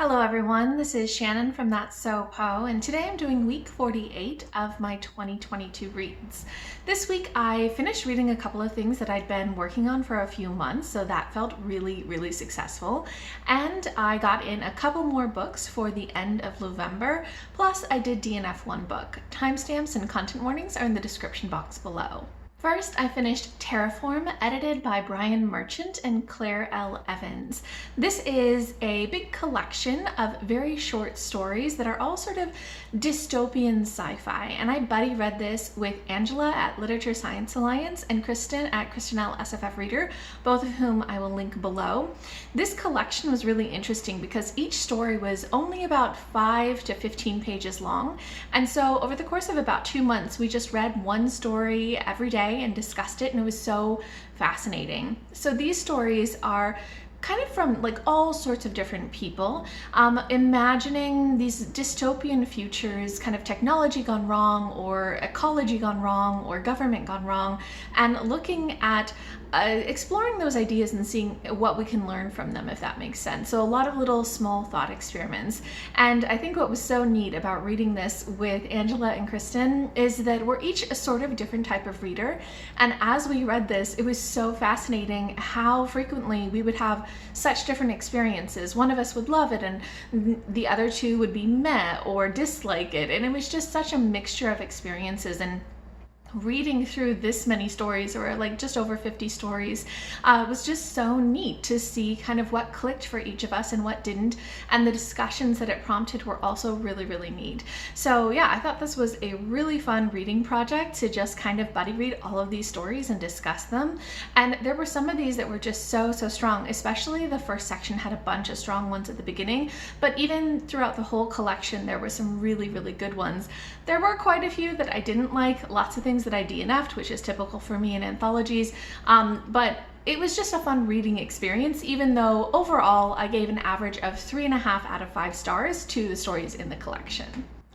Hello everyone, this is Shannon from That's So Po, and today I'm doing week 48 of my 2022 reads. This week I finished reading a couple of things that I'd been working on for a few months, so that felt really successful. And I got in a couple more books for the end of Lovember, plus I did DNF one book. Timestamps and content warnings are in the description box below. First, I finished Terraform, edited by Brian Merchant and Claire L. Evans. This is a big collection of very short stories that are all sort of dystopian sci-fi, and I buddy read this with Angela at Literature Science Alliance and Kristen at Kristen L. SFF Reader, both of whom I will link below. This collection was really interesting because each story was only about 5 to 15 pages long, and so over the course of about 2 months, we just read one story every day and discussed it, and it was so fascinating. So these stories are kind of from like all sorts of different people, imagining these dystopian futures, kind of technology gone wrong, or ecology gone wrong, or government gone wrong, and looking at exploring those ideas and seeing what we can learn from them, if that makes sense. So a lot of little small thought experiments. And I think what was so neat about reading this with Angela and Kristen is that we're each a sort of different type of reader. And as we read this, it was so fascinating how frequently we would have such different experiences. One of us would love it and the other two would be meh or dislike it. And it was just such a mixture of experiences. And reading through this many stories, or like just over 50 stories, was just so neat to see kind of what clicked for each of us and what didn't, and the discussions that it prompted were also really neat. So yeah, I thought this was a really fun reading project to just kind of buddy read all of these stories and discuss them. And there were some of these that were just so strong, especially the first section had a bunch of strong ones at the beginning, but even throughout the whole collection there were some really good ones. There were quite a few that I didn't like, lots of things that I DNF'd, which is typical for me in anthologies, but it was just a fun reading experience, even though overall I gave an average of 3.5 out of 5 stars to the stories in the collection.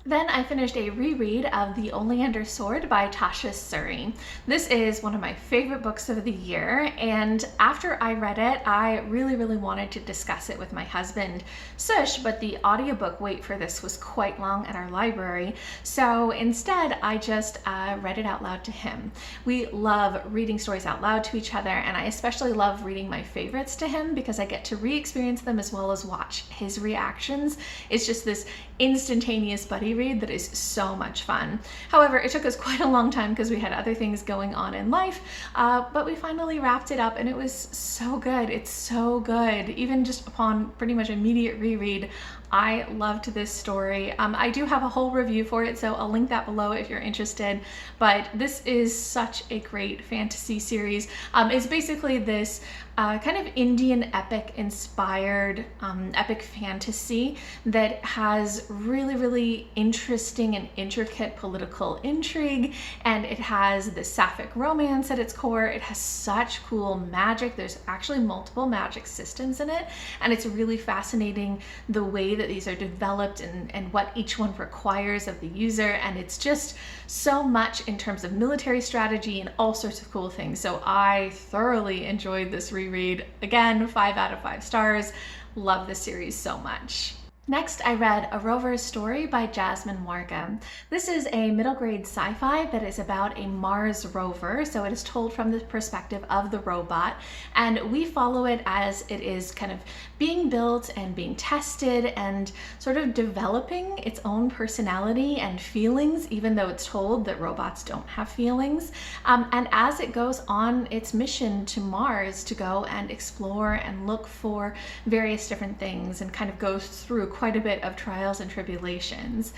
Then I finished a reread of The Oleander Sword by Tasha Suri. This is one of my favorite books of the year, and after I read it, I really wanted to discuss it with my husband, Sush, but the audiobook wait for this was quite long at our library, so instead I just read it out loud to him. We love reading stories out loud to each other, and I especially love reading my favorites to him because I get to re-experience them as well as watch his reactions. It's just this instantaneous buddy read that is so much fun. However, it took us quite a long time because we had other things going on in life, but we finally wrapped it up and it was so good. It's so good. Even just upon pretty much immediate reread, I loved this story. I do have a whole review for it, so I'll link that below if you're interested, but this is such a great fantasy series. It's basically this kind of Indian epic inspired epic fantasy that has really interesting and intricate political intrigue, and it has the sapphic romance at its core. It has such cool magic. There's actually multiple magic systems in it, and it's really fascinating the way that these are developed and what each one requires of the user, and it's just so much in terms of military strategy and all sorts of cool things. So I thoroughly enjoyed this reread. Again, 5 out of 5 stars. Love this series so much. Next, I read A Rover's Story by Jasmine Warga. This is a middle grade sci-fi that is about a Mars rover, so it is told from the perspective of the robot, and we follow it as it is kind of being built and being tested and sort of developing its own personality and feelings, even though it's told that robots don't have feelings. And as it goes on its mission to Mars to go and explore and look for various different things and kind of goes through quite a bit of trials and tribulations.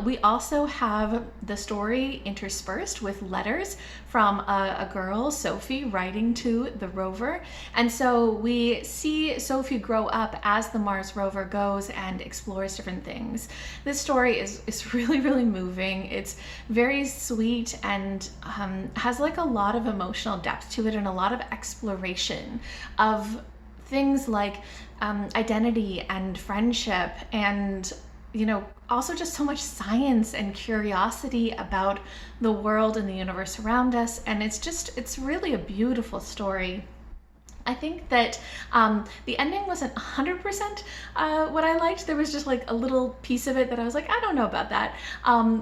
We also have the story interspersed with letters from a girl, Sophie, writing to the rover. And so we see Sophie grow up as the Mars rover goes and explores different things. This story is really moving. It's very sweet and has like a lot of emotional depth to it and a lot of exploration of things like identity and friendship and, you know, also just so much science and curiosity about the world and the universe around us. And it's really a beautiful story. I think that the ending wasn't 100% what I liked. There was just like a little piece of it that I was like, I don't know about that.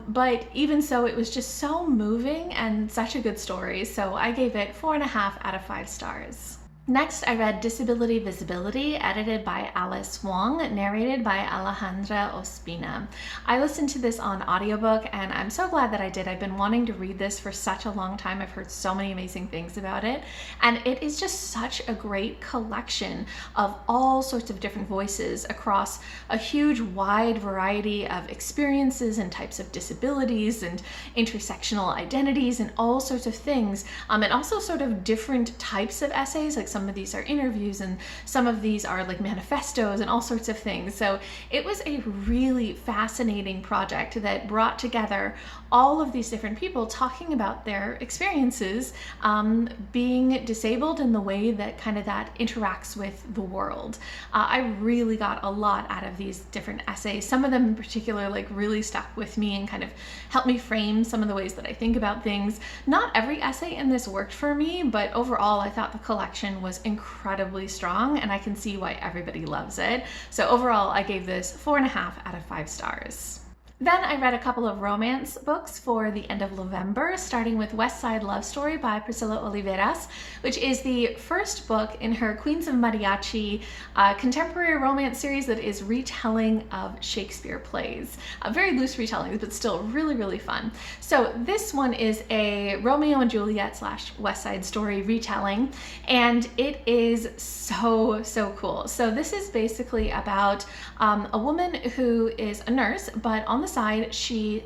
But even so, it was just so moving and such a good story. So I gave it 4.5 out of 5 stars. Next, I read Disability Visibility, edited by Alice Wong, narrated by Alejandra Ospina. I listened to this on audiobook, and I'm so glad that I did. I've been wanting to read this for such a long time. I've heard so many amazing things about it, and it is just such a great collection of all sorts of different voices across a huge, wide variety of experiences and types of disabilities and intersectional identities and all sorts of things, and also sort of different types of essays, like some of these are interviews and some of these are like manifestos and all sorts of things. So it was a really fascinating project that brought together all of these different people talking about their experiences being disabled and the way that kind of that interacts with the world. I really got a lot out of these different essays. Some of them in particular like really stuck with me and kind of helped me frame some of the ways that I think about things. Not every essay in this worked for me, but overall I thought the collection was incredibly strong, and I can see why everybody loves it. So overall, I gave this 4.5 out of 5 stars. Then I read a couple of romance books for the end of Lovember, starting with West Side Love Story by Priscilla Oliveras, which is the first book in her Queens of Mariachi contemporary romance series that is retelling of Shakespeare plays. Very loose retellings, but still really, really fun. So this one is a Romeo and Juliet / West Side Story retelling, and it is so, so cool. So this is basically about a woman who is a nurse, but on the side, she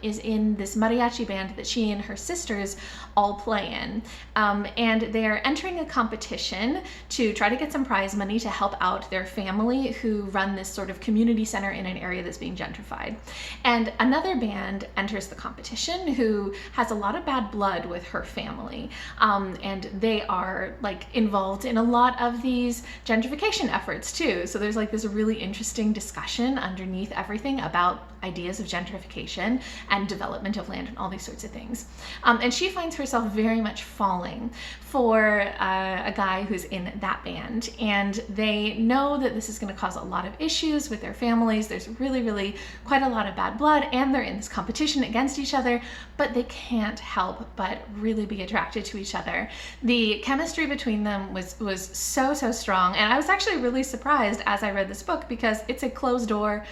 is in this mariachi band that she and her sisters all play in. And they are entering a competition to try to get some prize money to help out their family who run this sort of community center in an area that's being gentrified. And another band enters the competition who has a lot of bad blood with her family. And they are like involved in a lot of these gentrification efforts too. So there's like this really interesting discussion underneath everything about ideas of gentrification and development of land and all these sorts of things. And she finds herself very much falling for a guy who's in that band. And they know that this is going to cause a lot of issues with their families. There's really, really quite a lot of bad blood, and they're in this competition against each other, but they can't help but really be attracted to each other. The chemistry between them was so, so strong. And I was actually really surprised as I read this book because it's a closed door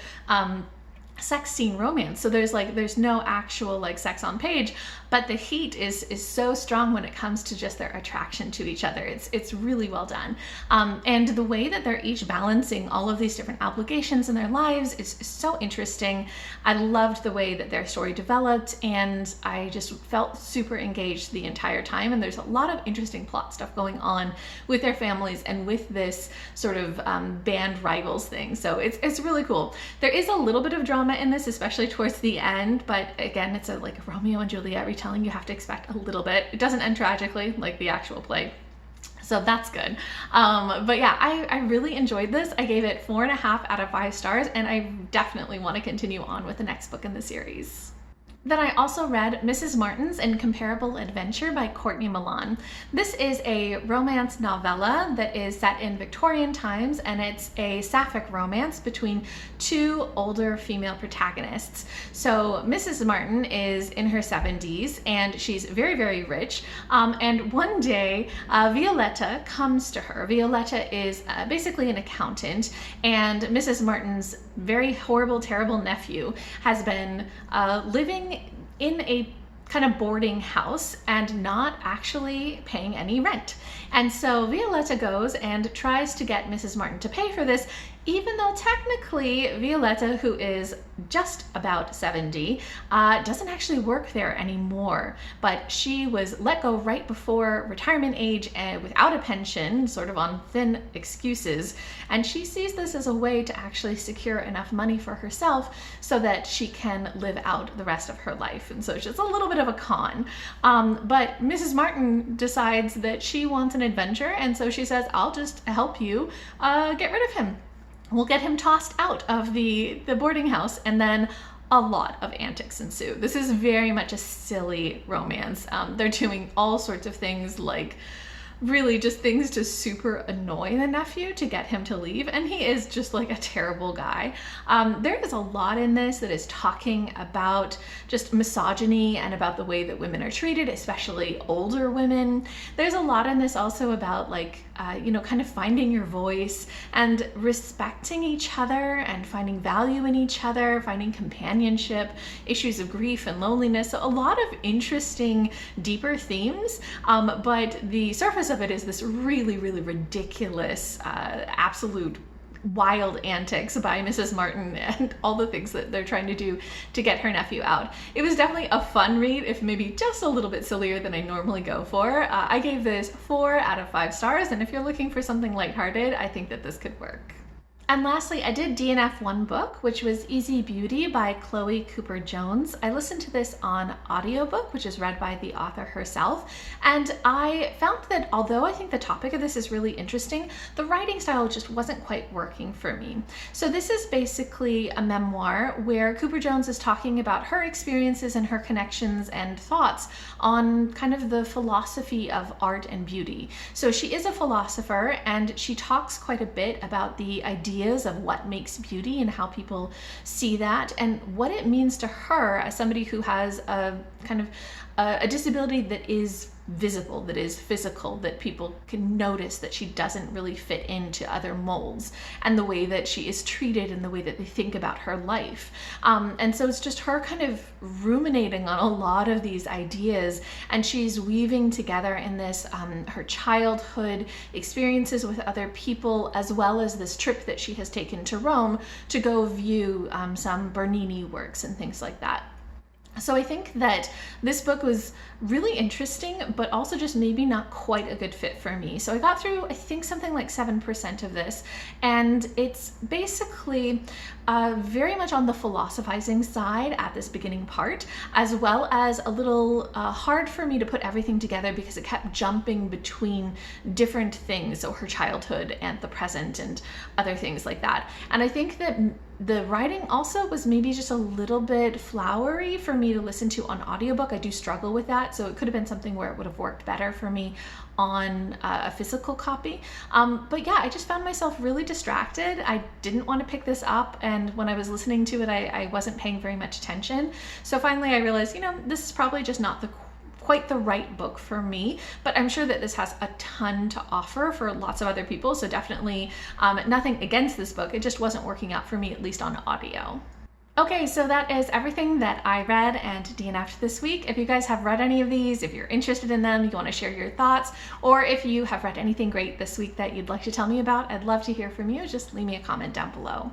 sex scene romance. So there's no actual like sex on page, but the heat is so strong when it comes to just their attraction to each other. It's really well done. And the way that they're each balancing all of these different obligations in their lives is so interesting. I loved the way that their story developed, and I just felt super engaged the entire time. And there's a lot of interesting plot stuff going on with their families and with this sort of band rivals thing. So it's really cool. There is a little bit of drama in this, especially towards the end, but again, it's a Romeo and Juliet retelling. You have to expect a little bit. It doesn't end tragically like the actual play, so that's good. But yeah, I really enjoyed this. I gave it 4.5 out of 5 stars, and I definitely want to continue on with the next book in the series. Then I also read Mrs. Martin's Incomparable Adventure by Courtney Milan. This is a romance novella that is set in Victorian times, and it's a sapphic romance between two older female protagonists. So Mrs. Martin is in her 70s, and she's very, very rich. And one day, Violetta comes to her. Violetta is basically an accountant, and Mrs. Martin's very horrible, terrible nephew has been living in a kind of boarding house and not actually paying any rent. And so Violetta goes and tries to get Mrs. Martin to pay for this, even though technically Violetta, who is just about 70, doesn't actually work there anymore. But she was let go right before retirement age and without a pension, sort of on thin excuses. And she sees this as a way to actually secure enough money for herself so that she can live out the rest of her life. And so it's just a little bit of a con. But Mrs. Martin decides that she wants an adventure, and so she says, I'll just help you get rid of him. We'll get him tossed out of the boarding house, and then a lot of antics ensue. This is very much a silly romance. They're doing all sorts of things like really just things to super annoy the nephew to get him to leave, and he is just like a terrible guy. There is a lot in this that is talking about just misogyny and about the way that women are treated, especially older women. There's a lot in this also about like, you know, kind of finding your voice and respecting each other and finding value in each other, finding companionship, issues of grief and loneliness. So a lot of interesting, deeper themes, but the surface of it is this really, really ridiculous, absolute wild antics by Mrs. Martin and all the things that they're trying to do to get her nephew out. It was definitely a fun read, if maybe just a little bit sillier than I normally go for. I gave this 4 out of 5 stars, and if you're looking for something lighthearted, I think that this could work. And lastly, I did DNF one book, which was Easy Beauty by Chloé Cooper Jones. I listened to this on audiobook, which is read by the author herself, and I found that although I think the topic of this is really interesting, the writing style just wasn't quite working for me. So this is basically a memoir where Cooper Jones is talking about her experiences and her connections and thoughts on kind of the philosophy of art and beauty. So she is a philosopher, and she talks quite a bit about the ideas of what makes beauty and how people see that and what it means to her as somebody who has a kind of a disability that is visible, that is physical, that people can notice that she doesn't really fit into other molds, and the way that she is treated and the way that they think about her life. And so it's just her kind of ruminating on a lot of these ideas, and she's weaving together in this her childhood experiences with other people, as well as this trip that she has taken to Rome to go view some Bernini works and things like that. So I think that this book was really interesting, but also just maybe not quite a good fit for me. So I got through, I think, something like 7% of this, and it's basically very much on the philosophizing side at this beginning part, as well as a little hard for me to put everything together because it kept jumping between different things, so her childhood and the present and other things like that. And I think that the writing also was maybe just a little bit flowery for me to listen to on audiobook. I do struggle with that, so it could have been something where it would have worked better for me on a physical copy. But yeah, I just found myself really distracted. I didn't want to pick this up, and when I was listening to it, I wasn't paying very much attention. So finally I realized, you know, this is probably just not quite the right book for me, but I'm sure that this has a ton to offer for lots of other people. So definitely nothing against this book. It just wasn't working out for me, at least on audio. Okay, so that is everything that I read and DNF'd this week. If you guys have read any of these, if you're interested in them, you want to share your thoughts, or if you have read anything great this week that you'd like to tell me about, I'd love to hear from you. Just leave me a comment down below.